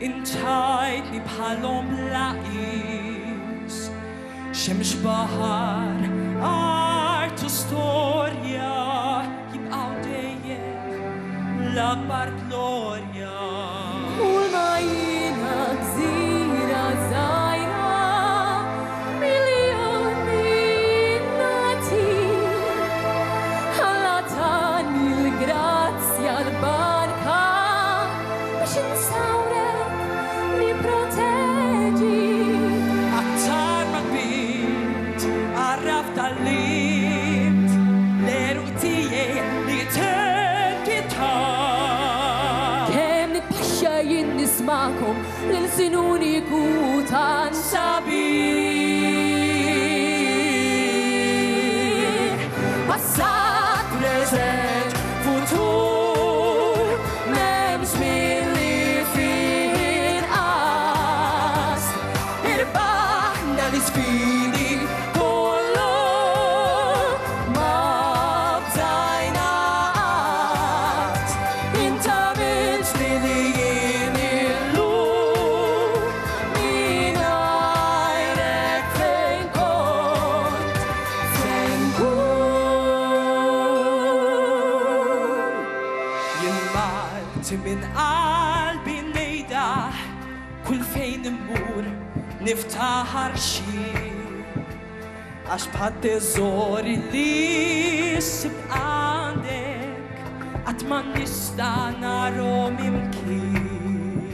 intajtni bħalhom laqis xemx baħar art u storja jibqgħu dejjem l-akbar glorja. Kull ma jiena gżira żgħira miljoni natir Alla tani l-grazzja l-barka biex insawrek nipproteġi. Aktar ma kbint għarraf tal-lint l-eruq tiegħi li tenkitar. Kemm nitpaxxa jien nismakom lil sinuni kutan sabiħ. Passat, Present, futur, m'hemmx milli fih inqas. irbaħna l-isfidi kollu Ma bdajna qatt. inta milx li jien illum Mingħajrek fejn kont, fejn jien marti minn qalbi nejda kull fejn immur niftaħar xi għax bħat teżori li sib għandek qatt ma nista' narhom imkien.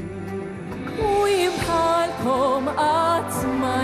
U jien bħalkom qatt ma